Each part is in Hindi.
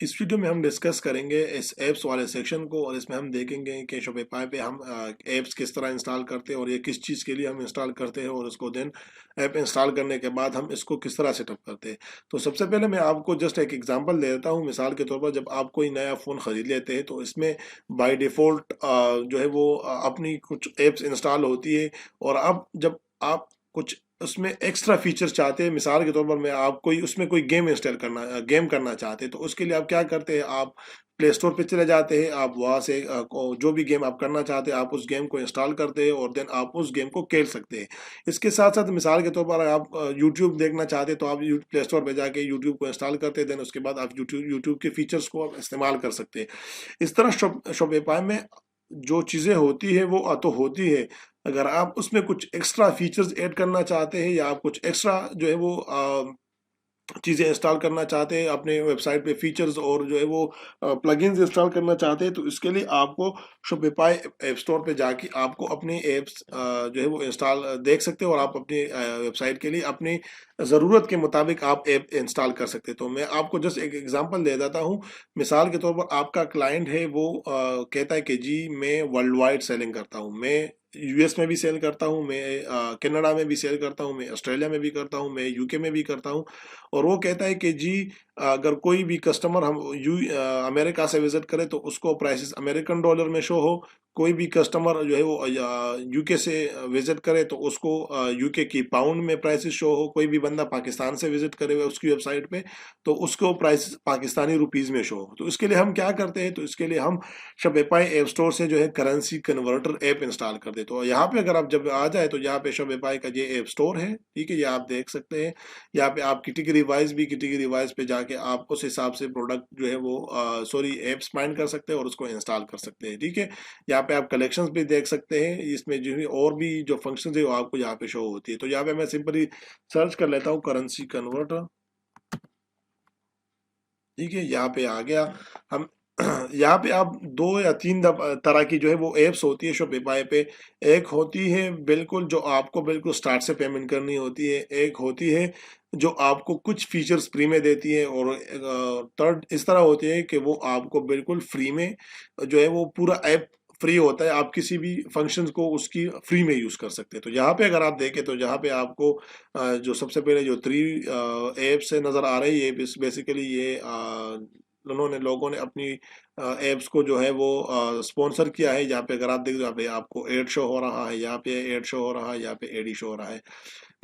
इस वीडियो में हम डिस्कस करेंगे इस ऐप्स वाले सेक्शन को और इसमें हम देखेंगे कि शॉपिफाई पे हम ऐप्स किस तरह इंस्टॉल करते हैं और ये किस चीज़ के लिए हम इंस्टॉल करते हैं और उसको देन ऐप इंस्टॉल करने के बाद हम इसको किस तरह सेटअप करते हैं। तो सबसे पहले मैं आपको जस्ट एक एग्जांपल दे देता हूँ। मिसाल के तौर पर जब आप कोई नया फ़ोन ख़रीद लेते हैं तो इसमें बाय डिफ़ॉल्ट जो है वो अपनी कुछ ऐप्स इंस्टॉल होती है और अब जब आप कुछ उसमें एक्स्ट्रा फीचर्स चाहते हैं, मिसाल के तौर पर मैं आप कोई उसमें कोई गेम करना चाहते हैं, तो उसके लिए आप क्या करते हैं, आप प्ले स्टोर पे चले जाते हैं, आप वहाँ से जो भी गेम आप करना चाहते हैं आप उस गेम को इंस्टॉल करते हैं और देन आप उस गेम को खेल सकते हैं। इसके साथ साथ मिसाल के तौर पर आप यूट्यूब देखना चाहते हैं तो आप प्ले स्टोर पे जाके यूट्यूब को इंस्टॉल करते हैं, देन उसके बाद आप यूट्यूब के फीचर्स को आप इस्तेमाल कर सकते हैं। इस तरह शॉपिफाई में जो चीज़ें होती है वो तो होती है। अगर आप उसमें कुछ एक्स्ट्रा फीचर्स ऐड करना चाहते हैं या आप कुछ एक्स्ट्रा जो है वो चीज़ें इंस्टॉल करना चाहते हैं अपने वेबसाइट पे फीचर्स और जो है वो प्लगइन्स इंस्टॉल करना चाहते हैं, तो इसके लिए आपको शॉपिफाई ऐप स्टोर पे जाके आपको अपने ऐप्स जो है वो इंस्टॉल देख सकते हो और आप अपनी वेबसाइट के लिए अपनी ज़रूरत के मुताबिक आप ऐप इंस्टॉल कर सकते हैं। तो मैं आपको जस्ट एक एग्जांपल दे देता हूँ। मिसाल के तौर पर आपका क्लाइंट है वो कहता है कि जी मैं वर्ल्ड वाइड सेलिंग करता हूँ, मैं यूएस में भी सेल करता हूँ, मैं कनाडा में भी सेल करता हूँ, मैं ऑस्ट्रेलिया में भी करता हूँ, मैं यूके में भी करता हूँ। और वो कहता है कि जी अगर कोई भी कस्टमर अमेरिका से विजिट करे तो उसको प्राइसेस अमेरिकन डॉलर में शो हो, कोई भी कस्टमर जो है वो यूके से विजिट करे तो उसको यूके की पाउंड में प्राइसेस शो हो, कोई भी बंदा पाकिस्तान से विजिट करे हुए उसकी वेबसाइट पे तो उसको प्राइस पाकिस्तानी रुपीज़ में शो हो। तो इसके लिए हम क्या करते हैं, तो इसके लिए हम शॉपिफाई ऐप स्टोर से जो है करेंसी कन्वर्टर ऐप इंस्टॉल कर दे। तो यहाँ पे अगर आप जब आ जाए तो यहाँ पे शॉपिफाई का ये ऐप स्टोर है, ठीक है, ये आप देख सकते हैं। यहाँ पे आप कैटेगरी वाइज पे जाके आप उस हिसाब से प्रोडक्ट जो है वो ऐप्स फाइंड कर सकते हैं और उसको इंस्टॉल कर सकते हैं, ठीक है। यहाँ पे आप कलेक्शंस भी देख सकते हैं, इसमें जो है और भी जो फंक्शंस है वो आपको यहाँ पे शो होती है। तो यहाँ पे मैं सिंपली सर्च कर लेता हूँ करेंसी कन्वर्टर, ठीक है, यहाँ पे आ गया। हम यहाँ पे आप दो या तीन तरह की जो है वो एप्स होती है शॉपिफाई पे। एक होती है बिल्कुल जो आपको बिल्कुल स्टार्ट से पेमेंट करनी होती है, एक होती है जो आपको कुछ फीचर्स फ्री में देती है और थर्ड इस तरह होती है कि वो आपको बिल्कुल फ्री में जो है वो पूरा ऐप फ्री होता है, आप किसी भी फंक्शंस को उसकी फ्री में यूज़ कर सकते हैं। तो यहाँ पे अगर आप देखें तो यहाँ पे आपको जो सबसे पहले जो थ्री एप्स से नज़र आ रही है, बेसिकली ये उन्होंने लोगों ने अपनी एप्स को जो है वो स्पॉन्सर किया है। यहाँ पे अगर आप देखें, यहाँ पे आपको एड शो हो रहा है, यहाँ पे एड शो हो रहा है, यहाँ पे एड ही शो हो रहा है।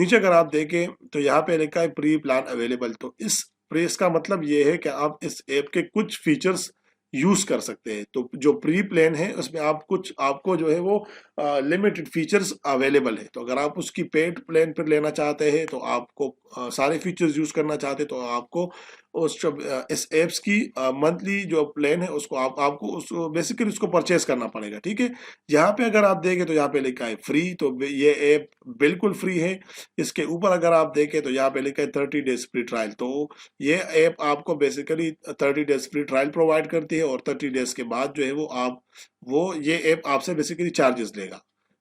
नीचे अगर आप देखें तो यहाँ पे लिखा है प्री प्लान अवेलेबल। तो इस प्रेस का मतलब ये है कि आप इस ऐप के कुछ फीचर्स यूज कर सकते हैं। तो जो प्री प्लान है उसमें आप कुछ आपको जो है वो लिमिटेड फीचर्स अवेलेबल है। तो अगर आप उसकी पेड प्लान पर लेना चाहते हैं तो आपको सारे फीचर्स यूज करना चाहते हैं तो आपको इस एप्स की मंथली जो प्लान है उसको आपको उस बेसिकली उसको परचेज करना पड़ेगा, ठीक है। यहाँ पे अगर आप देखें तो यहाँ पे लिखा है फ्री, तो ये ऐप बिल्कुल फ्री है। इसके ऊपर अगर आप देखें तो यहाँ पे लिखा है 30 डेज फ्री ट्रायल। तो ये ऐप आपको basically 30 days free trial provide करती है और 30 डेज के बाद जो है वो ये ऐप आपसे बेसिकली चार्जेस लेगा।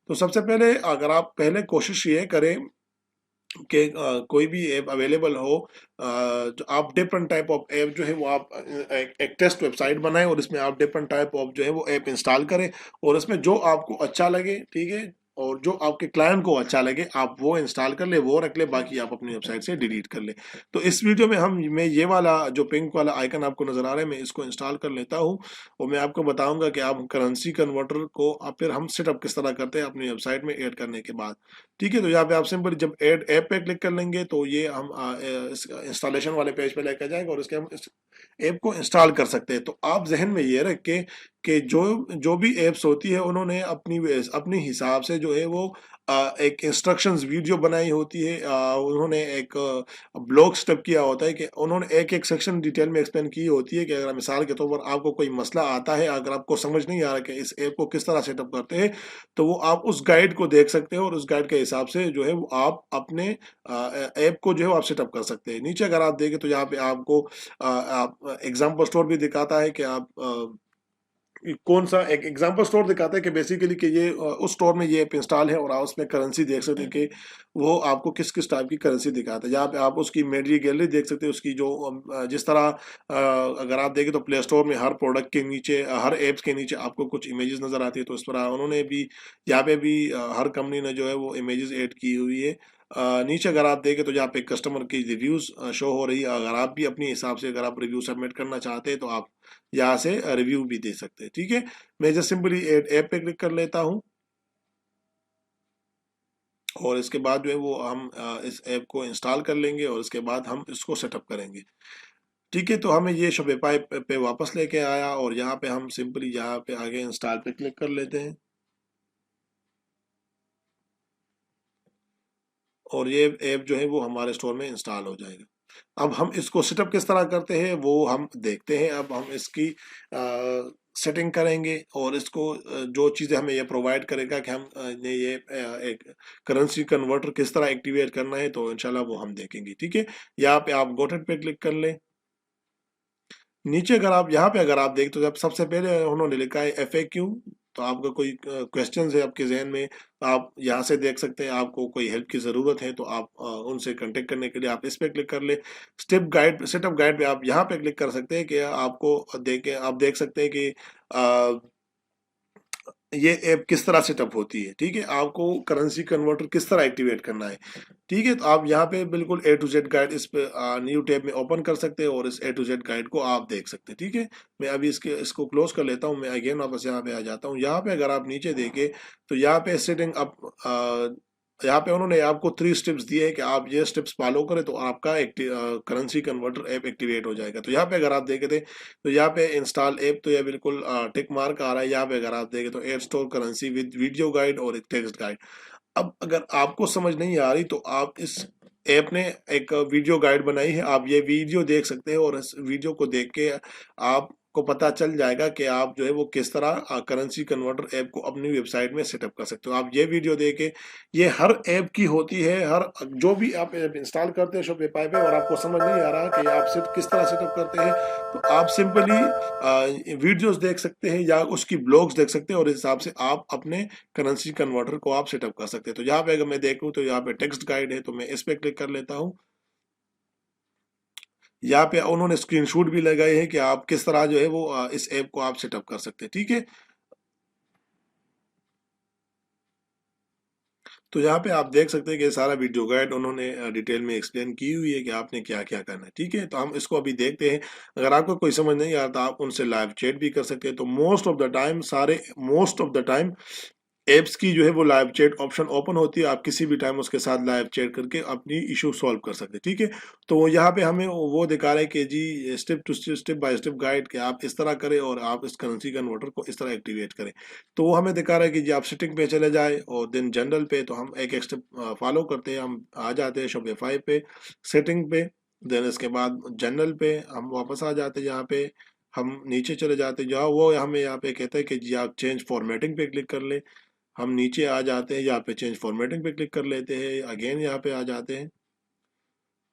तो सबसे पहले अगर आप पहले कोशिश ये करें कि कोई भी ऐप अवेलेबल हो, जो आप डिफरेंट टाइप ऑफ ऐप जो है वो आप एक टेस्ट वेबसाइट बनाएं और इसमें आप डिफरेंट टाइप ऑफ जो है वो ऐप इंस्टॉल करें और इसमें जो आपको अच्छा लगे, ठीक है, और जो आपके क्लाइंट को अच्छा लगे आप वो इंस्टॉल कर ले, वो रख ले, बाकी आप अपनी वेबसाइट से डिलीट कर ले। तो इस वीडियो में मैं ये वाला जो पिंक वाला आइकन आपको नजर आ रहा है मैं इसको इंस्टॉल कर लेता हूँ और मैं आपको बताऊंगा कि आप करेंसी कन्वर्टर को फिर हम सेटअप किस तरह करते हैं अपनी वेबसाइट में ऐड करने के बाद, ठीक है। तो यहाँ पे आप सिंपल जब ऐड ऐप पे क्लिक कर लेंगे तो ये हम इंस्टॉलेशन वाले पेज पे लेकर जाएंगे और इसके हम इस ऐप को इंस्टॉल कर सकते हैं। तो आप जहन में ये रख के कि जो जो भी ऐप्स होती है उन्होंने अपनी हिसाब से जो है वो एक इंस्ट्रक्शंस वीडियो बनाई होती है, उन्होंने एक ब्लॉग स्टेप किया होता है कि उन्होंने एक एक सेक्शन डिटेल में एक्सप्लेन की होती है कि अगर मिसाल के तौर पर आपको कोई मसला आता है, अगर आपको समझ नहीं आ रहा कि इस ऐप को किस तरह सेटअप करते हैं, तो वो आप उस गाइड को देख सकते हो और उस गाइड के हिसाब से जो है वो आप अपने ऐप को जो है वो आप सेटअप कर सकते हैं। नीचे अगर आप देखें तो यहाँ पे आपको आप एग्जाम्पल स्टोर भी दिखाता है कि आप कौन सा एक एग्जांपल स्टोर दिखाता है कि बेसिकली कि ये उस स्टोर में ये ऐप इंस्टॉल है, और आप उसमें करेंसी देख सकते हैं कि वो आपको किस किस टाइप की करेंसी दिखाता है। यहाँ पे आप उसकी मेडिया गैलरी देख सकते हैं, उसकी जो जिस तरह अगर आप देखें तो प्ले स्टोर में हर प्रोडक्ट के नीचे, हर एप्स के नीचे आपको कुछ इमेजेस नजर आती है, तो इस तरह उन्होंने भी यहाँ पे भी हर कंपनी ने जो है वो इमेजेस ऐड की हुई है। नीचे अगर आप देखें तो यहाँ पे कस्टमर की रिव्यूज शो हो रही है। अगर आप भी अपने हिसाब से अगर आप रिव्यू सबमिट करना चाहते हैं तो आप यहाँ से रिव्यू भी दे सकते हैं। ठीक है, मैं जस्ट सिंपली ऐप पे क्लिक कर लेता हूँ, और इसके बाद जो है वो हम इस ऐप को इंस्टॉल कर लेंगे, और इसके बाद हम इसको सेटअप करेंगे। ठीक है, तो हमें ये शॉपिफाई पे वापस लेके आया, और यहाँ पे हम सिंपली यहाँ पे आगे इंस्टॉल पे क्लिक कर लेते हैं, और ये ऐप जो है वो हमारे स्टोर में इंस्टॉल हो जाएगा। अब हम इसको सेटअप किस तरह करते हैं वो हम देखते हैं। अब हम इसकी सेटिंग करेंगे, और इसको जो चीज़ें हमें ये प्रोवाइड करेगा कि हम ने ये एक करेंसी कन्वर्टर किस तरह एक्टिवेट करना है, तो इंशाल्लाह वो हम देखेंगे। ठीक है, यहाँ पे आप गोटेड पे क्लिक कर लें। नीचे अगर आप यहाँ पे अगर आप देख तो जब सबसे पहले उन्होंने लिखा है FAQ, तो आपका कोई क्वेश्चन है आपके जहन में, आप यहाँ से देख सकते हैं। आपको कोई हेल्प की ज़रूरत है तो आप उनसे कांटेक्ट करने के लिए आप इस पे क्लिक कर ले। स्टेप गाइड, सेटअप गाइड पे आप यहाँ पे क्लिक कर सकते हैं कि आपको देख के आप देख सकते हैं कि ये ऐप किस तरह सेटअप होती है। ठीक है, आपको करेंसी कन्वर्टर किस तरह एक्टिवेट करना है। ठीक है, तो आप यहाँ पे बिल्कुल A to Z गाइड इस पे न्यू टैब में ओपन कर सकते हैं, और इस A to Z गाइड को आप देख सकते हैं। ठीक है, मैं अभी इसको क्लोज कर लेता हूँ, मैं अगेन वापस यहाँ पे आ जाता हूँ। यहाँ पे अगर आप नीचे देखें तो यहाँ पे सेटिंग अप, यहाँ पे उन्होंने आपको 3 स्टेप्स दिए हैं कि आप ये स्टेप्स फॉलो करें तो आपका करेंसी कन्वर्टर ऐप एक्टिवेट हो जाएगा। तो यहाँ पे अगर आप देखे थे तो यहाँ पे इंस्टॉल ऐप, तो ये बिल्कुल टिक मार्क आ रहा है। यहाँ पे अगर आप देखें तो app store currency with video guide और एक टेक्स्ट गाइड। अब अगर आपको समझ नहीं आ रही तो आप इस ऐप ने एक वीडियो गाइड बनाई है, आप ये वीडियो देख सकते हैं, और इस वीडियो को देख के आपको पता चल जाएगा कि आप जो है वो किस तरह करेंसी कन्वर्टर ऐप को अपनी वेबसाइट में सेटअप कर सकते हो। आप ये वीडियो देखे, ये हर ऐप की होती है, हर जो भी आप ऐप इंस्टॉल करते हैं शॉपिफाई पे, और आपको समझ नहीं आ रहा कि आप सिर्फ किस तरह सेटअप करते हैं, तो आप सिंपली वीडियोस देख सकते हैं या उसकी ब्लॉग्स देख सकते हैं, और इस हिसाब से आप अपने करेंसी कन्वर्टर को आप सेटअप कर सकते हैं। तो यहाँ पे अगर मैं देखूँ तो यहाँ पे टेक्स्ट गाइड है, तो मैं इस पे क्लिक कर लेता हूँ। यहाँ पे उन्होंने स्क्रीनशॉट भी लगाए हैं कि आप किस तरह जो है वो इस ऐप को आप सेटअप कर सकते हैं। ठीक है, तो यहाँ पे आप देख सकते हैं कि सारा वीडियो गाइड उन्होंने डिटेल में एक्सप्लेन की हुई है कि आपने क्या क्या करना है। ठीक है, तो हम इसको अभी देखते हैं। अगर आपको कोई समझ नहीं आता आप उनसे लाइव चैट भी कर सकते हैं। तो most of the time apps की जो है वो लाइव चैट ऑप्शन ओपन होती है, आप किसी भी टाइम उसके साथ लाइव चैट करके अपनी इशू सॉल्व कर सकते हैं। ठीक है, तो वो यहाँ पे हमें वो दिखा रहा है कि जी स्टेप बाय स्टेप गाइड कि आप इस तरह करें और आप इस करेंसी कन्वर्टर को इस तरह एक्टिवेट करें। तो वो हमें दिखा रहा है कि जी आप सेटिंग पे चले जाए, और देन जनरल पे, तो हम एक एक स्टेप फॉलो करते हैं। हम आ जाते हैं शॉपिफाई पे, सेटिंग पे, देन इसके बाद जनरल पे हम वापस आ जाते हैं। यहाँ पे हम नीचे चले जाते हैं, जहाँ वो हमें यहाँ पे कहता है कि जी आप चेंज फॉर्मेटिंग पे क्लिक कर ले। हम नीचे आ जाते हैं, यहाँ पे चेंज फॉर्मेटिंग पे क्लिक कर लेते हैं, अगेन यहाँ पे आ जाते हैं।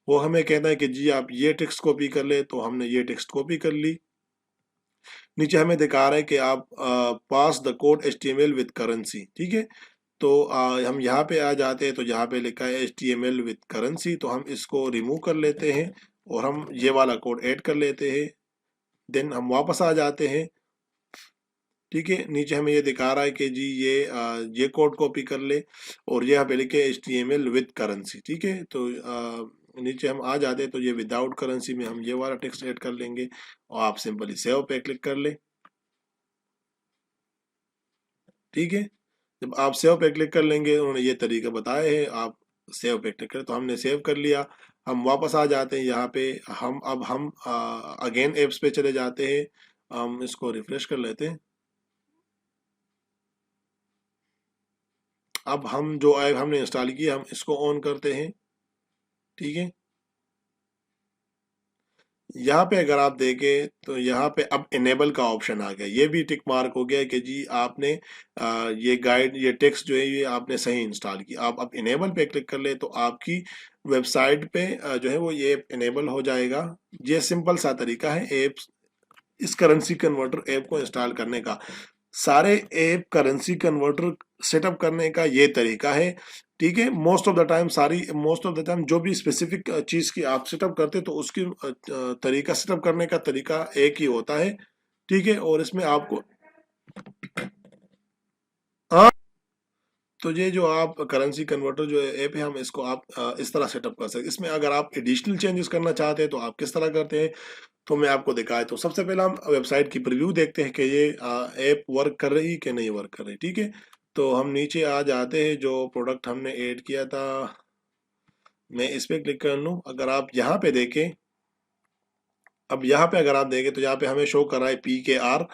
वो हमें कहता है कि जी आप ये टेक्स्ट कॉपी कर ले, तो हमने ये टेक्स्ट कॉपी कर ली। नीचे हमें दिखा रहा है कि आप pass the code HTML with currency. ठीक है, तो हम यहाँ पे आ जाते हैं, तो यहाँ पे लिखा है HTML विद करेंसी, तो हम इसको रिमूव कर लेते हैं, और हम ये वाला कोड ऐड कर लेते हैं। देन हम वापस आ जाते हैं। ठीक है, नीचे हमें ये दिखा रहा है कि जी ये कोड कॉपी कर ले, और ये यहाँ पे लिखे HTML विद करेंसी। ठीक है, तो नीचे हम आ जाते हैं, तो ये विदाउट करेंसी में हम ये वाला टेक्स्ट ऐड कर लेंगे, और आप सिंपली सेव पे क्लिक कर ले। ठीक है, जब आप सेव पे क्लिक कर लेंगे, उन्होंने ये तरीका बताया है, आप सेव पे क्लिक करें, तो हमने सेव कर लिया। हम वापस आ जाते हैं यहाँ पे, हम अगेन एप्स पे चले जाते हैं। हम इसको रिफ्रेश कर लेते हैं। अब हम जो ऐप हमने इंस्टॉल किया हम इसको ऑन करते हैं। ठीक है, यहाँ पे अगर आप देखें तो यहाँ पे अब इनेबल का ऑप्शन आ गया, ये भी टिक मार्क हो गया कि जी आपने ये गाइड, ये टेक्स्ट जो है ये आपने सही इंस्टॉल किया। आप अब इनेबल पे क्लिक कर ले, तो आपकी वेबसाइट पे जो है वो ये इनेबल हो जाएगा। ये सिंपल सा तरीका है ऐप्स इस करेंसी कन्वर्टर ऐप को इंस्टॉल करने का। सारे ऐप करेंसी कन्वर्टर सेटअप करने का ये तरीका है, ठीक है। मोस्ट ऑफ द टाइम जो भी स्पेसिफिक चीज की आप सेटअप करते हैं तो उसकी तरीका, सेटअप करने का तरीका एक ही होता है, ठीक है। और इसमें आपको हाँ, तो ये जो आप करेंसी कन्वर्टर जो ऐप है, हम इसको आप इस तरह सेटअप कर सकते हैं। इसमें अगर आप एडिशनल चेंजेस करना चाहते हैं तो आप किस तरह करते हैं, तो मैं आपको दिखाया। तो सबसे पहले हम वेबसाइट की प्रीव्यू देखते हैं कि ये ऐप वर्क कर रही कि नहीं वर्क कर रही, ठीक है। तो हम नीचे आ जाते हैं, जो प्रोडक्ट हमने ऐड किया था, मैं इस पे क्लिक कर लूँ। अगर आप यहाँ पे देखें, अब यहाँ पे अगर आप देखें तो यहाँ पे हमें शो कर रहा है PKR,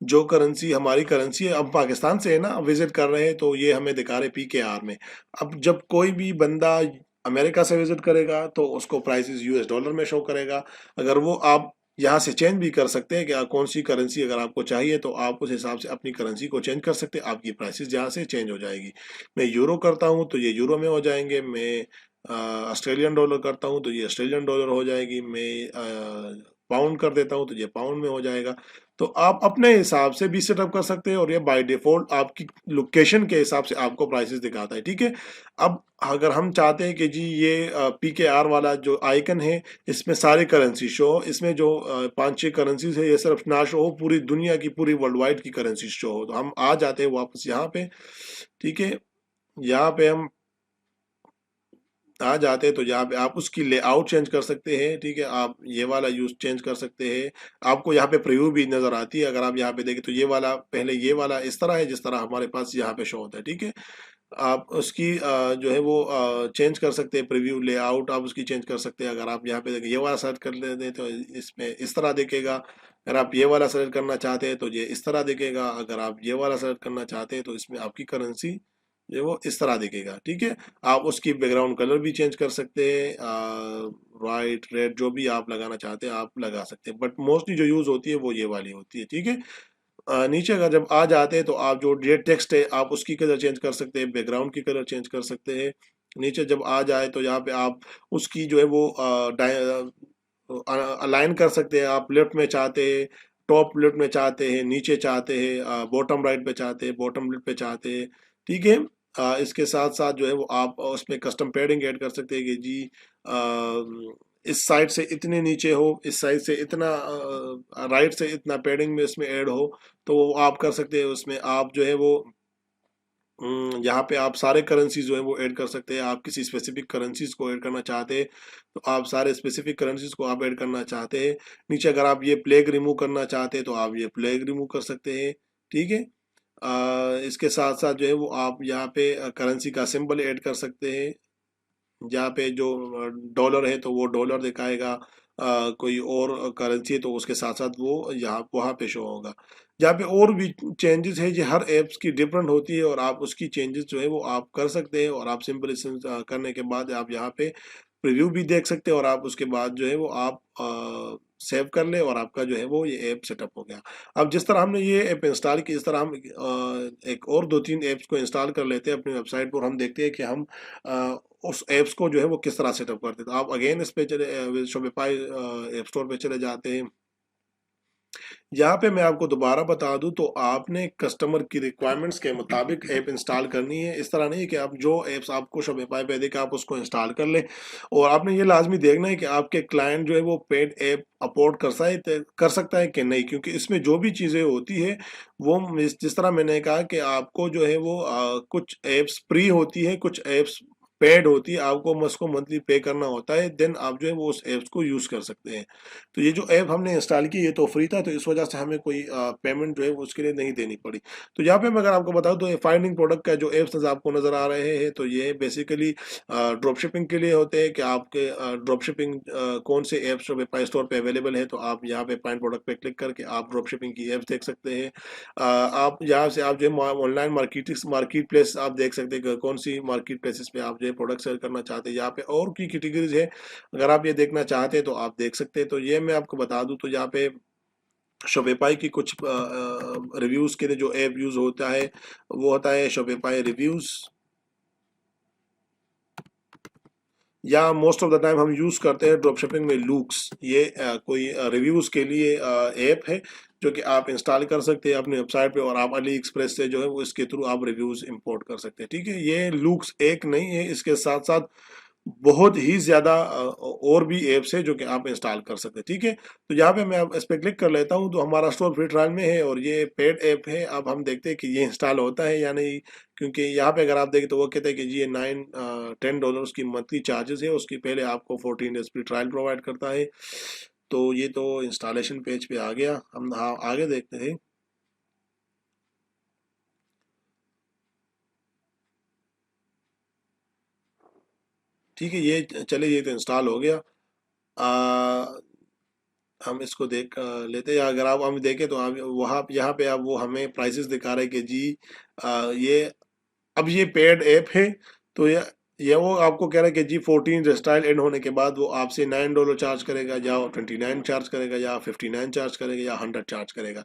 जो करेंसी हमारी करेंसी है। अब पाकिस्तान से है ना, विजिट कर रहे हैं तो ये हमें दिखा रहे PKR में। अब जब कोई भी बंदा अमेरिका से विजिट करेगा तो उसको प्राइसेस US डॉलर में शो करेगा। अगर वो आप यहाँ से चेंज भी कर सकते हैं कि कौन सी करेंसी अगर आपको चाहिए तो आप उस हिसाब से अपनी करेंसी को चेंज कर सकते हैं, आपकी प्राइसेस यहाँ से चेंज हो जाएगी। मैं यूरो करता हूँ तो ये यूरो में हो जाएंगे, मैं ऑस्ट्रेलियन डॉलर करता हूँ तो ये ऑस्ट्रेलियन डॉलर हो जाएगी, मैं पाउंड कर देता हूँ तो ये पाउंड में हो जाएगा। तो आप अपने हिसाब से भी सेटअप कर सकते हैं, और ये बाय डिफॉल्ट आपकी लोकेशन के हिसाब से आपको प्राइसेस दिखाता है, ठीक है। अब अगर हम चाहते हैं कि जी ये PKR वाला जो आइकन है, इसमें सारी करेंसी शो हो, इसमें जो 5-6 करेंसीज है ये सिर्फ ना शो हो, पूरी दुनिया की, पूरी वर्ल्ड वाइड की करेंसी शो हो, तो हम आ जाते हैं वापस यहाँ पे, ठीक है। यहाँ पे हम आ जाते हैं तो यहाँ पे आप उसकी लेआउट चेंज कर सकते हैं, ठीक है। आप ये वाला यूज चेंज कर सकते हैं। आपको यहाँ पे प्रीव्यू भी नजर आती है, अगर आप यहाँ पे देखें तो ये वाला, पहले ये वाला इस तरह है जिस तरह हमारे पास यहाँ पे शो होता है, ठीक है। आप उसकी जो है वो चेंज कर सकते हैं, प्रीव्यू लेआउट आप उसकी चेंज कर सकते हैं। अगर आप यहाँ पे देखें, ये वाला सेलेक्ट कर लेते हैं तो इसमें इस तरह दिखेगा। अगर आप ये वाला सेलेक्ट करना चाहते हैं तो ये इस तरह दिखेगा। अगर आप ये वाला सेलेक्ट करना चाहते हैं तो इसमें आपकी करेंसी जो वो इस तरह दिखेगा, ठीक है। आप उसकी बैकग्राउंड कलर भी चेंज कर सकते हैं, वाइट, रेड, जो भी आप लगाना चाहते हैं आप लगा सकते हैं, बट मोस्टली जो यूज होती है वो ये वाली होती है, ठीक है। नीचे अगर जब आ जाते हैं तो आप जो ये टेक्स्ट है आप उसकी कलर चेंज कर सकते हैं, बैकग्राउंड की कलर चेंज कर सकते हैं। नीचे जब आ जाए तो यहाँ पे आप उसकी जो है वो अलाइन कर सकते हैं। आप लेफ्ट में चाहते हैं, टॉप लेफ्ट में चाहते हैं, नीचे चाहते हैं, बॉटम राइट पे चाहते हैं, बॉटम लेफ्ट पे चाहते हैं, ठीक है। इसके साथ साथ जो है वो आप उसमें कस्टम पैडिंग ऐड कर सकते हैं कि जी इस साइड से इतने नीचे हो, इस साइड से इतना, राइट से इतना पैडिंग में इसमें ऐड हो, तो वो आप कर सकते हैं। उसमें आप जो है वो यहाँ पे आप सारे करेंसीज जो है वो ऐड कर सकते हैं। आप किसी स्पेसिफिक करेंसीज को ऐड करना चाहते हैं तो आप सारे स्पेसिफिक करेंसीज को आप ऐड करना चाहते हैं। नीचे अगर आप ये प्लेग रिमूव करना चाहते हैं तो आप ये प्लेग रिमूव कर सकते हैं, ठीक है। इसके साथ साथ जो है वो आप यहाँ पे करेंसी का सिंबल ऐड कर सकते हैं। जहाँ पे जो डॉलर है तो वो डॉलर दिखाएगा, कोई और करेंसी है तो उसके साथ साथ वो यहाँ वहाँ पे शो होगा। जहाँ पे और भी चेंजेस है, ये हर ऐप्स की डिफरेंट होती है और आप उसकी चेंजेस जो है वो आप कर सकते हैं। और आप सिंपल करने के बाद आप यहाँ पे प्रीव्यू भी देख सकते हैं, और आप उसके बाद जो है वो आप सेव कर ले और आपका जो है वो ये ऐप सेटअप हो गया। अब जिस तरह हमने ये ऐप इंस्टॉल की, इस तरह हम एक और 2-3 ऐप्स को इंस्टॉल कर लेते हैं अपनी वेबसाइट पर। हम देखते हैं कि हम उस ऐप्स को जो है वो किस तरह सेटअप करते हैं। तो आप अगेन इस पे चले, शॉपिफाई ऐप स्टोर पे चले जाते हैं। यहाँ पे मैं आपको दोबारा बता दूं तो आपने कस्टमर की रिक्वायरमेंट्स के मुताबिक ऐप इंस्टॉल करनी है। इस तरह नहीं कि आप जो ऐप्स आपको शॉपिफाई पे देखे आप उसको इंस्टॉल कर लें। और आपने ये लाजमी देखना है कि आपके क्लाइंट जो है वो पेड ऐप अफोर्ड कर सकता है कि नहीं, क्योंकि इसमें जो भी चीज़ें होती है वो जिस तरह मैंने कहा कि आपको जो है वो कुछ ऐप्स फ्री होती है, कुछ ऐप्स पेड होती है, आपको उसको मंथली पे करना होता है, देन आप जो है वो उस ऐप्स को यूज़ कर सकते हैं। तो ये जो ऐप हमने इंस्टॉल की ये तो फ्री था, तो इस वजह से हमें कोई पेमेंट जो है वो उसके लिए नहीं देनी पड़ी। तो यहाँ पे मैं अगर आपको बताऊँ तो ये फाइंडिंग प्रोडक्ट का जो ऐप्स आपको नज़र आ रहे हैं तो ये बेसिकली ड्रॉप शिपिंग के लिए होते हैं कि आपके ड्रॉप शिपिंग कौन से ऐप्स शॉपिफाई स्टोर पे अवेलेबल है। तो आप यहाँ पे फाइंड प्रोडक्ट पे क्लिक करके आप ड्रॉप शिपिंग की ऐप्स देख सकते हैं। आप यहाँ से आप जो है ऑनलाइन मार्केट प्लेस आप देख सकते हैं कि कौन सी मार्केट प्लेसेस पे आप जो है प्रोडक्ट सेल करना चाहते हैं। यहाँ पे और की कैटेगरीज है, अगर आप ये देखना चाहते हैं तो आप देख सकते हैं। तो ये मैं आपको बता दूं तो यहाँ पे शॉपिफाई की कुछ रिव्यूज़ के लिए जो ऐप यूज़ होता है वो होता है शॉपिफाई रिव्यूज़। या मोस्ट ऑफ द टाइम हम यूज़ करते हैं ड्रॉप शिपिंग में लूक्स। ये कोई रिव्यूज़ के लिए ऐप है जो कि आप इंस्टॉल कर सकते हैं अपनी वेबसाइट पे, और आप अली एक्सप्रेस से जो है वो इसके थ्रू आप रिव्यूज़ इंपोर्ट कर सकते हैं। ठीक है, ये लूक्स एक नहीं है, इसके साथ साथ बहुत ही ज़्यादा और भी ऐप्स है जो कि आप इंस्टॉल कर सकते हैं। ठीक है, तो यहाँ पे मैं अब इस पर क्लिक कर लेता हूँ, तो हमारा स्टोर फ्री ट्रायल में है और ये पेड ऐप है। अब हम देखते हैं कि ये इंस्टॉल होता है या नहीं, क्योंकि यहाँ पे अगर आप देखें तो वो कहते हैं कि जी ये $10 की मंथली चार्जेस है, उसकी पहले आपको 14 डेज फ्री ट्रायल प्रोवाइड करता है। तो ये तो इंस्टॉलेशन पेज पे आ गया, हम हाँ आगे देखते हैं। ठीक है, ये चले, ये तो इंस्टॉल हो गया। आ, हम इसको देख लेते हैं। अगर आप हम देखें तो आप वहाँ यहाँ पे आप वो हमें प्राइसेस दिखा रहे हैं कि जी ये अब ये पेड ऐप है। तो ये वो आपको कह रहा है कि जी 14 स्टाइल एंड होने के बाद वो आपसे $9 चार्ज करेगा, या 29 चार्ज करेगा, या 59 चार्ज करेगा, या 100 चार्ज करेगा।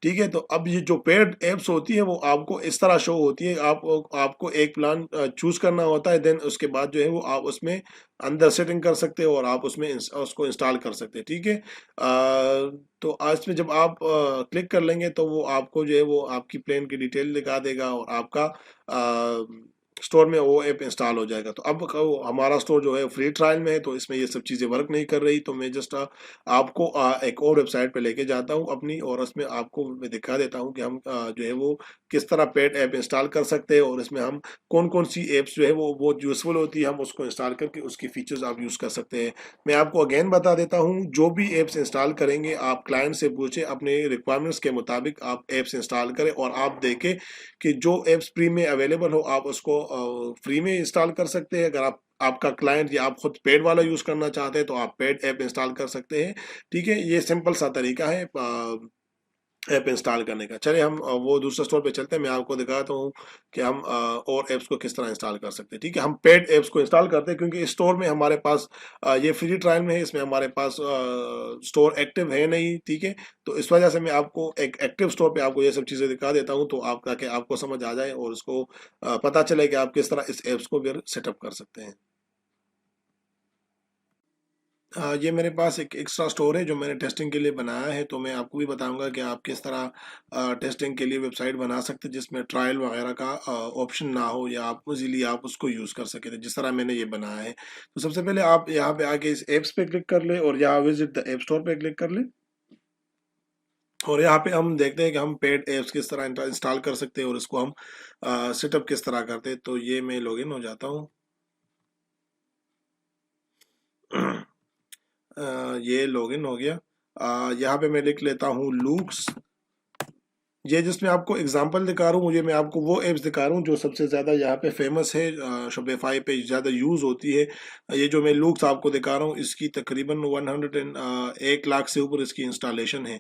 ठीक है, तो अब ये जो पेड एप्स होती है वो आपको इस तरह शो होती है। आपको एक प्लान चूज करना होता है, देन उसके बाद जो है वो आप उसमें अंदर सेटिंग कर सकते हो और आप उसमें उसको इंस्टॉल कर सकते हैं। ठीक है, तो आज में जब आप क्लिक कर लेंगे तो वो आपको जो है वो आपकी प्लान की डिटेल दिखा देगा और आपका स्टोर में वो ऐप इंस्टॉल हो जाएगा। तो अब हमारा स्टोर जो है फ्री ट्रायल में है, तो इसमें ये सब चीज़ें वर्क नहीं कर रही। तो मैं जस्ट आपको एक और वेबसाइट पे लेके जाता हूँ अपनी, और उसमें आपको मैं दिखा देता हूँ कि हम जो है वो किस तरह पेड ऐप इंस्टॉल कर सकते हैं, और इसमें हम कौन कौन सी ऐप्स जो है वो बहुत यूज़फुल होती है, हम उसको इंस्टॉल करके उसकी फीचर्स आप यूज़ कर सकते हैं। मैं आपको अगेन बता देता हूँ, जो भी ऐप्स इंस्टॉल करेंगे आप क्लाइंट से पूछे, अपने रिक्वायरमेंट्स के मुताबिक आप ऐप्स इंस्टॉल करें, और आप देखें कि जो ऐप्स फ्री में अवेलेबल हो आप उसको फ्री में इंस्टॉल कर सकते हैं। अगर आप आपका क्लाइंट या आप खुद पेड वाला यूज़ करना चाहते हैं तो आप पेड ऐप इंस्टॉल कर सकते हैं। ठीक है, ये सिंपल सा तरीका है ऐप इंस्टॉल करने का। चलिए हम वो दूसरे स्टोर पे चलते हैं, मैं आपको दिखाता हूँ कि हम और ऐप्स को किस तरह इंस्टॉल कर सकते हैं। ठीक है, हम पेड ऐप्स को इंस्टॉल करते हैं क्योंकि इस स्टोर में हमारे पास ये फ्री ट्रायल में है, इसमें हमारे पास स्टोर एक्टिव है नहीं। ठीक है, तो इस वजह से मैं आपको एक एक्टिव स्टोर पे आपको ये सब चीज़ें दिखा देता हूँ, तो आप ताकि आपको समझ आ जाए और उसको पता चले कि आप किस तरह इस ऐप्स को फिर सेटअप कर सकते हैं। ये मेरे पास एक एक्स्ट्रा स्टोर है जो मैंने टेस्टिंग के लिए बनाया है, तो मैं आपको भी बताऊंगा कि आप किस तरह टेस्टिंग के लिए वेबसाइट बना सकते हैं जिसमें ट्रायल वगैरह का ऑप्शन ना हो, या आप इजीली आप उसको यूज़ कर सके, जिस तरह मैंने ये बनाया है। तो सबसे पहले आप यहाँ पे आके इस एप्स पे क्लिक कर ले और यहाँ विजिट द ऐप स्टोर पे क्लिक कर ले, और यहाँ पे हम देखते हैं कि हम पेड एप्स किस तरह इंस्टॉल कर सकते हैं और इसको हम सेटअप किस तरह करते हैं। तो ये मैं लॉगिन हो जाता हूँ। ये लॉगिन हो गया। यहाँ पे मैं लिख लेता हूँ लूप्स। ये जिसमें आपको एग्जांपल दिखा रहा हूँ, मुझे मैं आपको वो एप्स दिखा रहा हूँ जो सबसे ज़्यादा यहाँ पे फेमस है, शोपिफाई पे ज़्यादा यूज़ होती है। ये जो मैं लूप्स आपको दिखा रहा हूँ इसकी तकरीबन 101 लाख से ऊपर इसकी इंस्टॉलेशन है।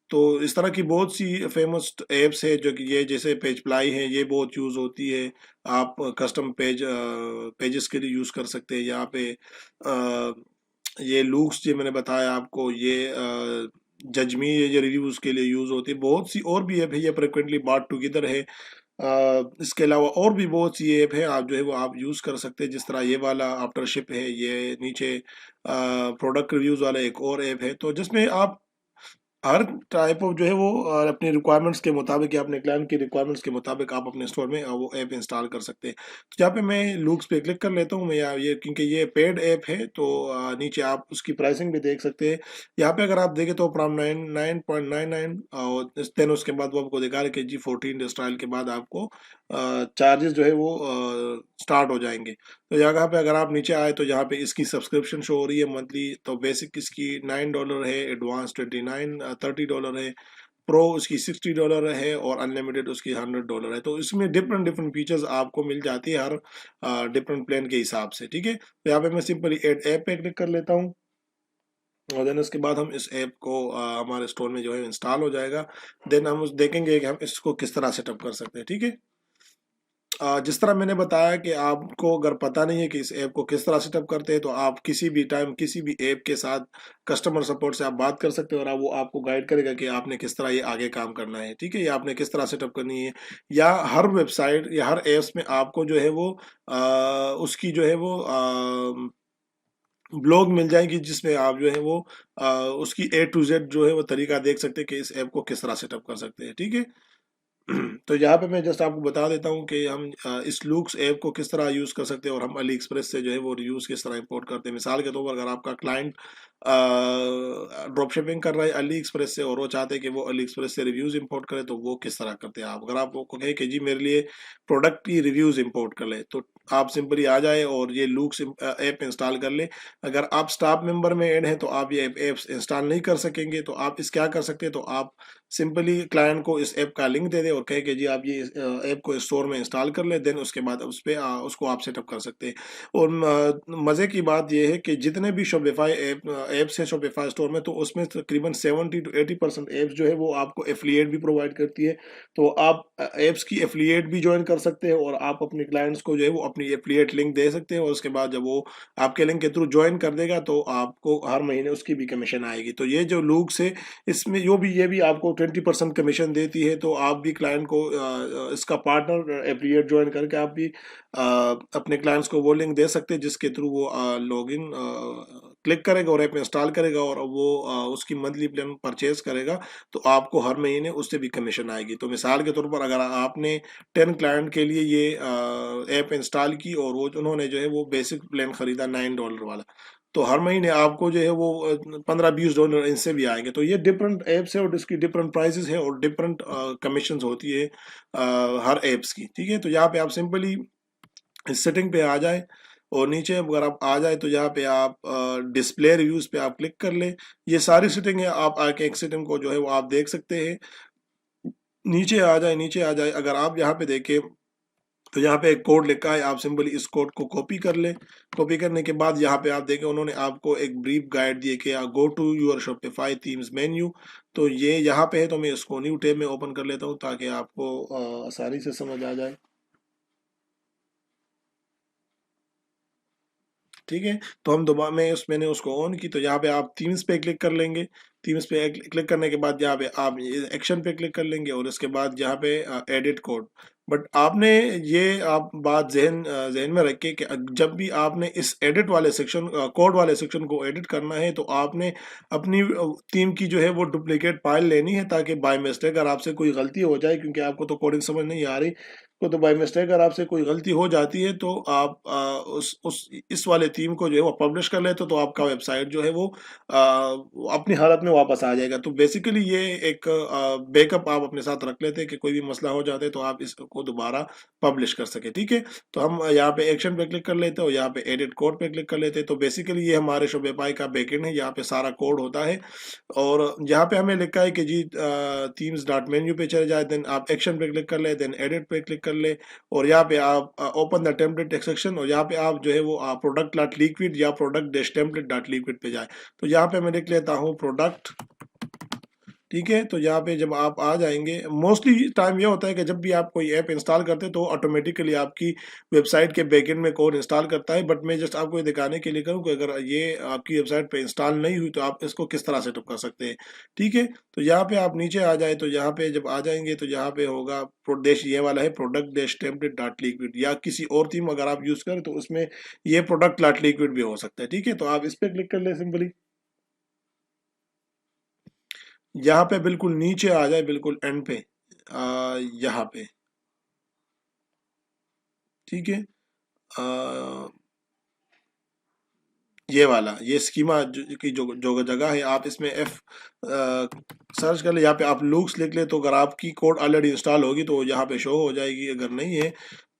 तो इस तरह की बहुत सी फेमस एप्स है जो कि ये जैसे पेज प्लाई है, ये बहुत यूज़ होती है। आप कस्टम पेजेस के लिए यूज़ कर सकते हैं यहाँ पे। ये लूक्स जो मैंने बताया आपको, ये जजमी, ये जो रिव्यूज के लिए यूज होती है। बहुत सी और भी ऐप है, ये फ्रिक्वेंटली बात टुगेदर है। इसके अलावा और भी बहुत सी ऐप है, आप जो है वो आप यूज कर सकते हैं। जिस तरह ये वाला आफ्टरशिप है, ये नीचे प्रोडक्ट रिव्यूज वाला एक और ऐप है, तो जिसमें आप हर टाइप ऑफ जो है वो अपने रिक्वायरमेंट्स के मुताबिक या अपने क्लाइंट की रिक्वायरमेंट्स के मुताबिक आप अपने स्टोर में वो ऐप इंस्टॉल कर सकते हैं। तो यहाँ पे मैं लूक्स पे क्लिक कर लेता हूँ मैं, या ये क्योंकि ये पेड ऐप है तो नीचे आप उसकी प्राइसिंग भी देख सकते हैं। यहाँ पे अगर आप देखें तो फ्रॉम 9.99 और देन उसके बाद वो आपको दिखा रहा है कि जी 14 स्टाइल के बाद आपको चार्जेस जो है वो स्टार्ट हो जाएंगे। तो यहाँ पे अगर आप नीचे आए तो यहाँ पे इसकी सब्सक्रिप्शन शो हो रही है मंथली। तो बेसिक इसकी $9 है, एडवांस 30 डॉलर है, प्रो उसकी $60 है, और अनलिमिटेड उसकी $100 है। तो इसमें डिफरेंट डिफरेंट फीचर्स आपको मिल जाती है हर डिफरेंट प्लान के हिसाब से। ठीक है, तो यहाँ पे मैं सिंपली एड ऐप पे क्लिक कर लेता हूँ, और देन उसके बाद हम इस ऐप को हमारे स्टोर में जो है इंस्टॉल हो जाएगा। देन हम देखेंगे कि हम इसको किस तरह सेटअप कर सकते हैं। ठीक है, जिस तरह मैंने बताया कि आपको अगर पता नहीं है कि इस ऐप को किस तरह सेटअप करते हैं, तो आप किसी भी टाइम किसी भी ऐप के साथ कस्टमर सपोर्ट से आप बात कर सकते हो, और वो आपको गाइड करेगा कि आपने किस तरह ये आगे काम करना है। ठीक है, या आपने किस तरह सेटअप करनी है, या हर वेबसाइट या हर ऐप्स में आपको जो है वो उसकी जो है वो ब्लॉग मिल जाएगी जिसमें आप जो है वो उसकी ए टू जेड जो है वो तरीका देख सकते हैं कि इस ऐप को किस तरह सेटअप कर सकते हैं, ठीक है। तो यहाँ पे मैं जस्ट आपको बता देता हूँ कि हम इस लूक्स ऐप को किस तरह यूज़ कर सकते हैं और हम अली एक्सप्रेस से जो है वो रिव्यूज़ किस तरह इंपोर्ट करते हैं। मिसाल के तौर पर अगर आपका क्लाइंट ड्रॉप शिपिंग कर रहा है अली एक्सप्रेस से और वो चाहते हैं कि वो अली एक्सप्रेस से रिव्यूज़ इंपोर्ट करे, तो वो किस तरह करते हैं आप। अगर आप को कहे कि जी मेरे लिए प्रोडक्ट की रिव्यूज़ इंपोर्ट कर ले, तो आप सिंपली आ जाए और ये लूक्स ऐप इंस्टॉल कर ले। अगर आप स्टाफ मेंबर में ऐड हैं तो आप ये ऐप्स इंस्टॉल नहीं कर सकेंगे, तो आप इस क्या कर सकते हैं, तो आप सिंपली क्लाइंट को इस ऐप का लिंक दे दें और कहे कि जी आप ये ऐप को स्टोर में इंस्टॉल कर लें, देन उसके बाद उस पे उसको आप सेटअप कर सकते हैं। और मज़े की बात ये है कि जितने भी शॉपिफाई ऐप्स हैं शॉपिफाई स्टोर में, तो उसमें तकरीबन 70 to 80% ऐप्स जो है वो आपको एफिलिएट भी प्रोवाइड करती है। तो आप ऐप्स की एफिलिएट भी ज्वाइन कर सकते हैं और आप अपने क्लाइंट्स को जो है वो अपनी एफिलिएट लिंक दे सकते हैं, और उसके बाद जब वो आपके लिंक के थ्रू ज्वाइन कर देगा तो आपको हर महीने उसकी भी कमीशन आएगी। तो ये जो लूक्स है इसमें जो भी ये भी आपको 20% कमीशन देती है, तो आप भी क्लाइंट को इसका पार्टनर एफिलिएट ज्वाइन करके आप भी अपने क्लाइंट्स को वो लिंक दे सकते हैं जिसके थ्रू वो लॉगिन क्लिक करेगा और ऐप इंस्टॉल करेगा और वो उसकी मंथली प्लान परचेज करेगा, तो आपको हर महीने उससे भी कमीशन आएगी। तो मिसाल के तौर पर अगर आपने 10 क्लाइंट के लिए ये ऐप इंस्टॉल की और वो उन्होंने जो है वो बेसिक प्लान खरीदा $9 वाला, तो हर महीने आपको जो है वो $15-20 इनसे भी आएंगे। तो ये डिफरेंट ऐप्स है और इसकी डिफरेंट प्राइसेस है और डिफरेंट कमीशंस होती है हर ऐप्स की, ठीक है। तो यहाँ पे आप सिंपली इस सेटिंग पे आ जाए और नीचे अगर आप आ जाए तो यहाँ पे आप डिस्प्ले रिव्यूज पे आप क्लिक कर ले। ये सारी सेटिंग है, आप आके एक सेटिंग को जो है वो आप देख सकते हैं। नीचे आ जाए, नीचे आ जाए, अगर आप यहाँ पे देखें तो यहाँ पे एक कोड लिखा है, आप सिंपली इस कोड को कॉपी कर ले। कॉपी करने के बाद यहाँ पे आप देखें उन्होंने आपको एक ब्रीफ गाइड दिए कि go to your Shopify themes menu. तो ये यहाँ पे है, तो मैं इसको न्यू टैब में ओपन कर लेता हूँ ताकि आपको आसानी से समझ आ जाए, ठीक है। तो हम दोबारा मैंने उसको ऑन की, तो यहाँ पे आप थीम्स पे क्लिक कर लेंगे। थीम्स पे क्लिक करने के बाद यहाँ पे आप एक्शन पे क्लिक कर लेंगे और इसके बाद यहाँ पे एडिट कोड। बट आपने ये आप बात जहन में रखिए कि जब भी आपने इस एडिट वाले सेक्शन कोड वाले सेक्शन को एडिट करना है, तो आपने अपनी थीम की जो है वो डुप्लीकेट फाइल लेनी है, ताकि बाय मिस्टेक अगर आपसे कोई गलती हो जाए, क्योंकि आपको तो कोडिंग समझ नहीं आ रही, तो बाय मिस्टेक अगर आपसे कोई गलती हो जाती है तो आप उस इस वाले थीम को जो है वो पब्लिश कर लेते हो, तो आपका वेबसाइट जो है वो अपनी हालत में वापस आ जाएगा। तो बेसिकली ये एक बैकअप आप अपने साथ रख लेते हैं कि कोई भी मसला हो जाता है तो आप इसको दोबारा पब्लिश कर सके, ठीक है। तो हम यहाँ पे एक्शन पे क्लिक कर लेते हैं और यहाँ पे एडिट कोड पे क्लिक कर लेते हैं। तो बेसिकली ये हमारे शोपिफाई का बैकएंड है, यहाँ पे सारा कोड होता है और यहाँ पे हमें लिखा है कि जी थीम्स डॉट मेन्यू पे चले जाए, देन आप एक्शन पे क्लिक कर ले, देन एडिट पे क्लिक कर ले और यहाँ पे आप ओपन द टेम्पलेट सेक्शन और यहाँ पे आप जो है वो प्रोडक्ट डॉट लिक्विड या product dash template dot liquid पे जाए। तो यहाँ पे मैं लिख लेता हूँ प्रोडक्ट, ठीक है। तो यहाँ पे जब आप आ जाएंगे, मोस्टली टाइम ये होता है कि जब भी आप कोई ऐप इंस्टॉल करते हैं तो ऑटोमेटिकली आपकी वेबसाइट के बैकएंड में कोड इंस्टॉल करता है, बट मैं जस्ट आपको ये दिखाने के लिए करूँ कि अगर ये आपकी वेबसाइट पे इंस्टॉल नहीं हुई तो आप इसको किस तरह सेटअप कर सकते हैं, ठीक है। तो यहाँ पे आप नीचे आ जाए, तो यहाँ पे जब आ जाएंगे तो यहाँ पे होगा प्रोडेश, ये वाला है product dash template dot liquid, या किसी और थीम अगर आप यूज करें तो उसमें ये प्रोडक्ट डॉट लिक्विड भी हो सकता है, ठीक है। तो आप इस पे क्लिक कर ले सिंपली, यहाँ पे बिल्कुल नीचे आ जाए, बिल्कुल एंड पे यहाँ पे, ठीक है। आ, ये वाला ये स्कीमा की जो जगह है, आप इसमें एफ सर्च कर ले, यहाँ पे आप लूक्स लिख ले, तो अगर आपकी कोड ऑलरेडी इंस्टॉल होगी तो यहाँ पे शो हो जाएगी, अगर नहीं है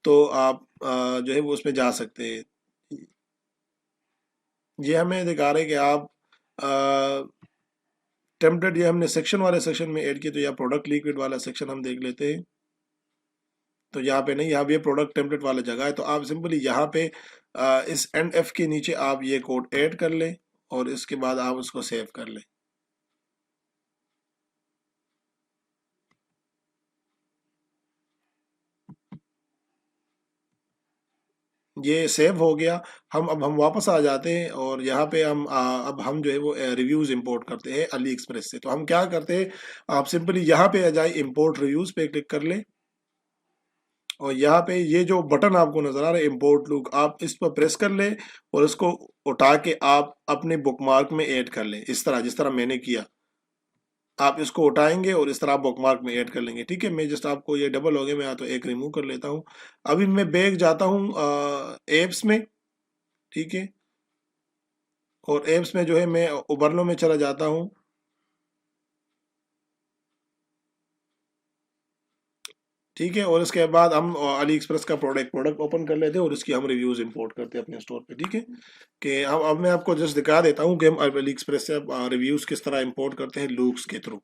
तो आप जो है वो उसमें जा सकते हैं। ये हमें दिखा रहे हैं कि आप टेम्पलेट, ये हमने सेक्शन वाले सेक्शन में ऐड किया, तो यहाँ प्रोडक्ट लिक्विड वाला सेक्शन हम देख लेते हैं। तो यहाँ पे नहीं, यहाँ पे ये प्रोडक्ट टेम्पलेट वाला जगह है, तो आप सिंपली यहाँ पे इस एंड एफ के नीचे आप ये कोड ऐड कर लें और इसके बाद आप उसको सेव कर लें। ये सेव हो गया। अब हम वापस आ जाते हैं और यहाँ पे हम अब हम जो है वो रिव्यूज इंपोर्ट करते हैं अली एक्सप्रेस से। तो हम क्या करते हैं, आप सिंपली यहाँ पे आ जाए, इंपोर्ट रिव्यूज पे क्लिक कर ले और यहाँ पे ये जो बटन आपको नजर आ रहा है इम्पोर्ट लुक, आप इस पर प्रेस कर ले और इसको उठा के आप अपने बुकमार्क में ऐड कर लें, इस तरह जिस तरह मैंने किया। आप इसको उठाएंगे और इस तरह आप बुकमार्क में ऐड कर लेंगे। ठीक है, मैं जस्ट आपको ये डबल हो गया, मैं तो एक रिमूव कर लेता हूँ। अभी मैं बैग जाता हूँ एप्स में। ठीक है, और एप्स में जो है मैं उबरलो में चला जाता हूँ। ठीक है, और इसके बाद हम अली एक्सप्रेस का प्रोडक्ट ओपन कर लेते हैं और इसकी हम रिव्यूज इंपोर्ट करते हैं अपने स्टोर पे। ठीक है, कि अब मैं आपको जस्ट दिखा देता हूँ कि हम अली एक्सप्रेस से रिव्यूज किस तरह इंपोर्ट करते हैं लूक्स के थ्रू।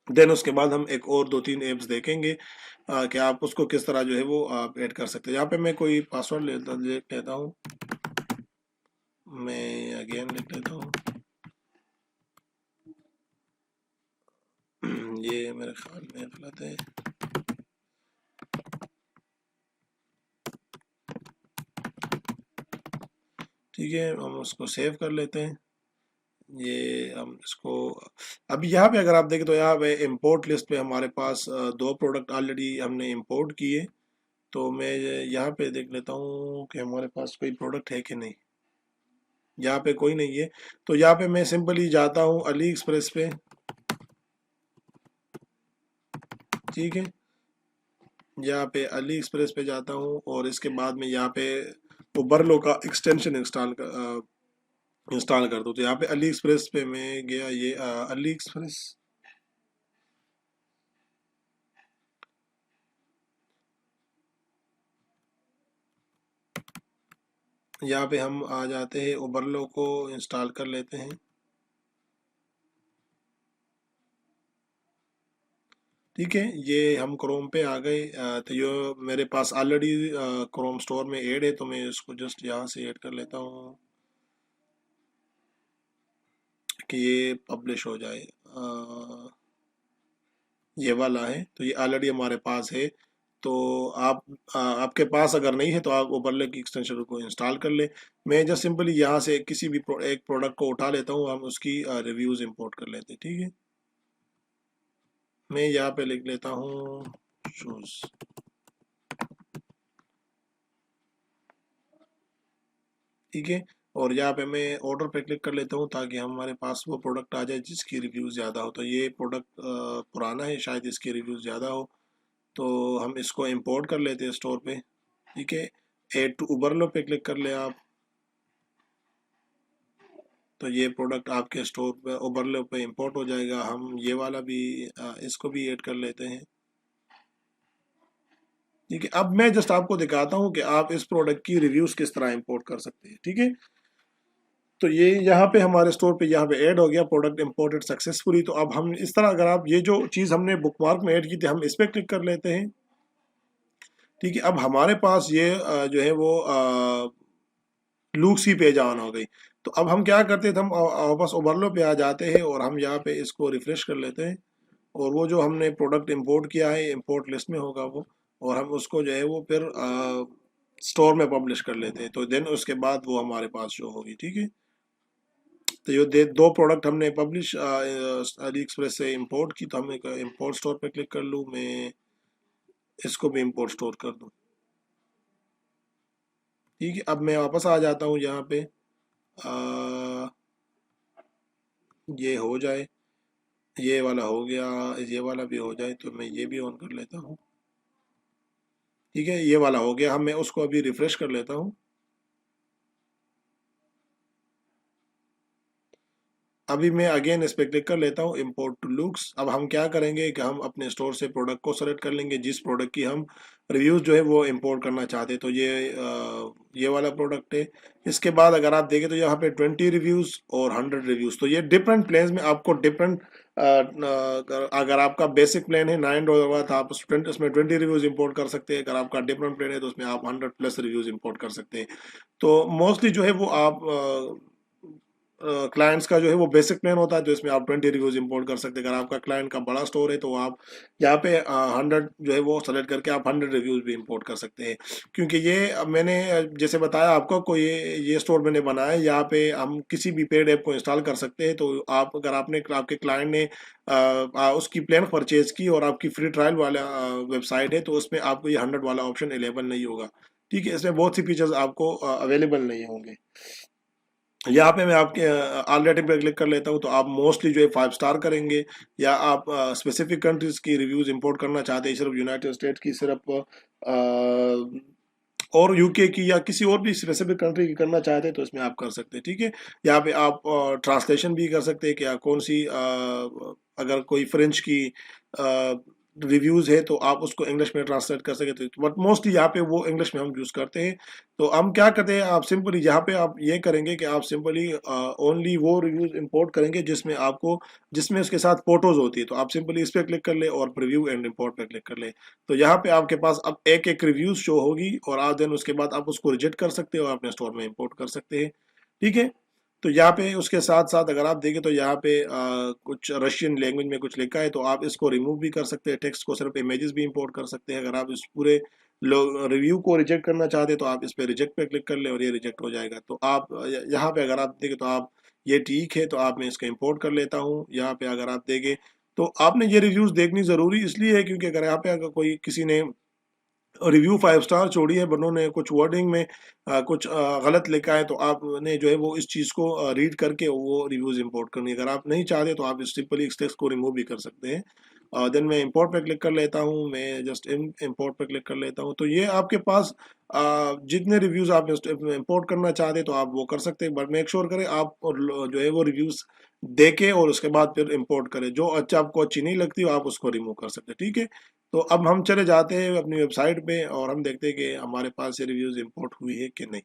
देन उसके बाद हम एक और दो तीन एप्स देखेंगे कि आप उसको किस तरह जो है वो आप ऐड कर सकते हैं। यहाँ पे मैं कोई पासवर्ड लिख लेता हूँ, मैं अगेन लिख लेता हूँ। ये मेरे ख्याल में गलत है। ठीक है, हम उसको सेव कर लेते हैं। ये हम इसको अभी यहाँ पे अगर आप देखें तो यहाँ पे इंपोर्ट लिस्ट पे हमारे पास दो प्रोडक्ट ऑलरेडी हमने इंपोर्ट किए। तो मैं यहाँ पे देख लेता हूँ कि हमारे पास कोई प्रोडक्ट है कि नहीं। यहाँ पे कोई नहीं है, तो यहाँ पे मैं सिंपली जाता हूँ अली एक्सप्रेस पे। ठीक है, यहाँ पे अली एक्सप्रेस पे जाता हूँ और इसके बाद में यहाँ पे उबरलो का एक्सटेंशन इंस्टॉल कर दो। तो यहाँ पे अली एक्सप्रेस पे मैं गया, ये अली एक्सप्रेस। यहाँ पे हम आ जाते हैं, उबरलो को इंस्टॉल कर लेते हैं। ठीक है, ये हम क्रोम पे आ गए। तो ये मेरे पास ऑलरेडी क्रोम स्टोर में ऐड है, तो मैं इसको जस्ट यहाँ से ऐड कर लेता हूँ कि ये पब्लिश हो जाए। ये वाला है, तो ये ऑलरेडी हमारे पास है। तो आप आपके पास अगर नहीं है तो आप ओवरले की एक्सटेंशन को इंस्टॉल कर ले। मैं जस्ट सिंपली यहाँ से किसी भी एक प्रोडक्ट को उठा लेता हूँ, हम उसकी रिव्यूज इंपोर्ट कर लेते हैं। ठीक है, मैं यहाँ पे लिख लेता हूँ शूज। ठीक है, और यहाँ पे मैं ऑर्डर पे क्लिक कर लेता हूँ ताकि हमारे पास वो प्रोडक्ट आ जाए जिसकी रिव्यूज ज़्यादा हो। तो ये प्रोडक्ट पुराना है, शायद इसकी रिव्यूज ज़्यादा हो, तो हम इसको इंपोर्ट कर लेते हैं स्टोर पे। ठीक है, एड टू उबरलो पे क्लिक कर ले आप। तो ये प्रोडक्ट आपके स्टोर पे ओवरले पे इंपोर्ट हो जाएगा। हम ये वाला भी इसको भी ऐड कर लेते हैं। ठीक है, अब मैं जस्ट आपको दिखाता हूँ कि आप इस प्रोडक्ट की रिव्यूज किस तरह इंपोर्ट कर सकते हैं। ठीक है, तो ये यहाँ पे हमारे स्टोर पे यहाँ पे ऐड हो गया, प्रोडक्ट इंपोर्टेड सक्सेसफुली। तो अब हम इस तरह, अगर आप ये जो चीज़ हमने बुकमार्क में ऐड की थी, हम इस पर क्लिक कर लेते हैं। ठीक है, अब हमारे पास ये जो है वो लूक सी पेज ऑन हो गई। तो अब हम क्या करते थे, हम वापस ओवरलो पे आ जाते हैं और हम यहाँ पे इसको रिफ्रेश कर लेते हैं। और वो जो हमने प्रोडक्ट इंपोर्ट किया है, इंपोर्ट लिस्ट में होगा वो, और हम उसको जो है वो फिर स्टोर में पब्लिश कर लेते हैं। तो देन उसके बाद वो हमारे पास शो होगी। ठीक है, तो ये दो प्रोडक्ट हमने पब्लिश अली एक्सप्रेस से इंपोर्ट की, तो हम एक इंपोर्ट स्टोर पे क्लिक कर लूँ, मैं इसको भी इंपोर्ट स्टोर कर दूँ। ठीक है, अब मैं वापस आ जाता हूँ यहाँ पे। आ, ये हो जाए, ये वाला हो गया, ये वाला भी हो जाए, तो मैं ये भी ऑन कर लेता हूँ। ठीक है, ये वाला हो गया, हम मैं उसको अभी रिफ्रेश कर लेता हूँ। अभी मैं अगेन इस पे क्लिक कर लेता हूँ, इंपोर्ट टू लुक्स। अब हम क्या करेंगे कि हम अपने स्टोर से प्रोडक्ट को सेलेक्ट कर लेंगे जिस प्रोडक्ट की हम रिव्यूज जो है वो इंपोर्ट करना चाहते हैं। तो ये वाला प्रोडक्ट है। इसके बाद अगर आप देखें तो यहाँ पे 20 रिव्यूज और 100 रिव्यूज, तो ये डिफरेंट प्लान्स में आपको डिफरेंट, अगर आपका बेसिक प्लान है $9 वाला, तो आप उसमें 20 रिव्यूज इंपोर्ट कर सकते हैं। अगर आपका डिफरेंट प्लान है तो उसमें आप 100+ रिव्यूज इंपोर्ट कर सकते हैं। तो मोस्टली जो है वो आप क्लाइंट्स का जो है वो बेसिक प्लान होता है, तो इसमें आप 20 रिव्यूज इंपोर्ट कर सकते हैं। अगर आपका क्लाइंट का बड़ा स्टोर है तो आप यहाँ पे 100 जो है वो सेलेक्ट करके आप 100 रिव्यूज भी इंपोर्ट कर सकते हैं। क्योंकि ये मैंने जैसे बताया आपको, कोई ये स्टोर मैंने बनाया है, यहाँ पे हम किसी भी पेड ऐप को इंस्टॉल कर सकते हैं। तो आप अगर आपने आपके क्लाइंट ने उसकी प्लान परचेज की और आपकी फ्री ट्रायल वाला वेबसाइट है, तो उसमें आपको ये 100 वाला ऑप्शन अवेलेबल नहीं होगा। ठीक है, इसमें बहुत सी फीचर्स आपको अवेलेबल नहीं होंगे। यहाँ पे मैं आपके ऑल रेटिंग पे क्लिक कर लेता हूँ, तो आप मोस्टली जो है 5 स्टार करेंगे, या आप स्पेसिफिक कंट्रीज की रिव्यूज इंपोर्ट करना चाहते हैं, सिर्फ यूनाइटेड स्टेट्स की, सिर्फ और यूके की, या किसी और भी स्पेसिफिक कंट्री की करना चाहते हैं तो इसमें आप कर सकते हैं। ठीक है, यहाँ पे आप ट्रांसलेशन भी कर सकते हैं कि कौन सी अगर कोई फ्रेंच की रिव्यूज है तो आप उसको इंग्लिश में ट्रांसलेट कर सकते हैं, बट मोस्टली यहाँ पे वो इंग्लिश में हम यूज करते हैं। तो हम क्या करते हैं, आप सिंपली यहाँ पे आप ये करेंगे कि आप सिंपली ओनली वो रिव्यूज इंपोर्ट करेंगे जिसमें उसके साथ फोटोज होती है। तो आप सिंपली इस पे क्लिक कर ले और प्रीव्यू एंड इंपोर्ट पे क्लिक कर ले। तो यहाँ पे आपके पास अब एक एक रिव्यूज शो होगी, और आप देन उसके बाद आप उसको रिजेक्ट कर सकते हो और अपने स्टोर में इंपोर्ट कर सकते हैं। ठीक है, तो यहाँ पे उसके साथ साथ अगर आप देखें तो यहाँ पे कुछ रशियन लैंग्वेज में कुछ लिखा है, तो आप इसको रिमूव भी कर सकते हैं, टेक्स्ट को, सिर्फ इमेजेस भी इंपोर्ट कर सकते हैं। अगर आप इस पूरे रिव्यू को रिजेक्ट करना चाहते हैं तो आप इस पे रिजेक्ट पे क्लिक कर ले और ये रिजेक्ट हो जाएगा। तो आप यहाँ पे अगर आप देखें तो आप ये ठीक है, तो आप मैं इसको इंपोर्ट कर लेता हूँ। यहाँ पे अगर आप देखें तो आपने ये रिव्यूज देखनी जरूरी इसलिए है क्योंकि अगर यहाँ पे अगर कोई किसी ने रिव्यू 5 स्टार छोड़ी है, बट उन्होंने कुछ वर्डिंग में कुछ गलत लिखा है, तो आपने जो है वो इस चीज़ को रीड करके वो रिव्यूज इंपोर्ट करनी है। अगर आप नहीं चाहते तो आप सिंपली इस टेक्स्ट को रिमूव भी कर सकते हैं। देन मैं इंपोर्ट पे क्लिक कर लेता हूँ, मैं जस्ट इंपोर्ट पे क्लिक कर लेता हूँ। तो ये आपके पास जितने रिव्यूज आप इंपोर्ट करना चाहते हैं तो आप वो कर सकते हैं, बट मेक श्योर करें आप जो है वो रिव्यूज देखें और उसके बाद फिर इंपोर्ट करें। जो अच्छा आपको अच्छी नहीं लगती आप उसको रिमूव कर सकते हैं। ठीक है, तो अब हम चले जाते हैं अपनी वेबसाइट पे और हम देखते हैं कि हमारे पास ये रिव्यूज इंपोर्ट हुई है कि नहीं।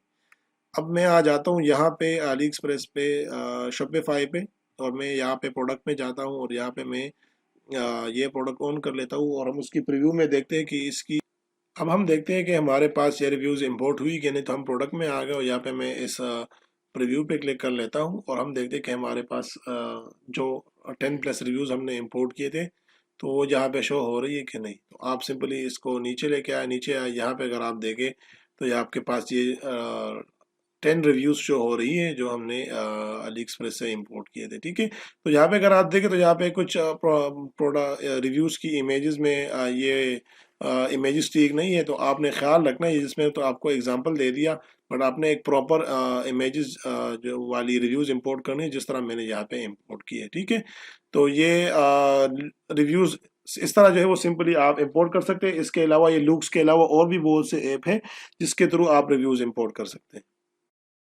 अब मैं आ जाता हूँ यहाँ पे अली एक्सप्रेस पे, शॉपिफाई पे, और मैं यहाँ पे प्रोडक्ट में जाता हूँ और यहाँ पे मैं ये प्रोडक्ट ऑन कर लेता हूँ और हम उसकी प्रीव्यू में देखते हैं कि इसकी, अब हम देखते हैं कि हमारे पास ये रिव्यूज इंपोर्ट हुई कि नहीं। तो हम प्रोडक्ट में आ गए और यहाँ पे मैं इस प्रीव्यू पे क्लिक कर लेता हूँ और हम देखते हैं कि हमारे पास जो 10+ रिव्यूज हमने इंपोर्ट किए थे तो वो यहाँ पे शो हो रही है कि नहीं। तो आप सिंपली इसको नीचे लेके आए, नीचे आए, यहाँ पे अगर आप देखें तो ये आपके पास ये 10 रिव्यूज शो हो रही है जो हमने अली एक्सप्रेस से इंपोर्ट किए थे। ठीक है, तो यहाँ पे अगर आप देखें तो यहाँ पे कुछ प्रोडक्ट रिव्यूज की इमेजेस में ये इमेजेस ठीक नहीं है, तो आपने ख्याल रखना है। जिसमें तो आपको एग्जांपल दे दिया, बट आपने एक प्रॉपर इमेजेस जो वाली रिव्यूज इंपोर्ट करनी है जिस तरह मैंने यहाँ पे इंपोर्ट की है। ठीक है, तो ये रिव्यूज इस तरह जो है वो सिंपली आप इंपोर्ट कर सकते हैं। इसके अलावा ये लूक्स के अलावा और भी बहुत से ऐप हैं जिसके थ्रू आप रिव्यूज इंपोर्ट कर सकते हैं।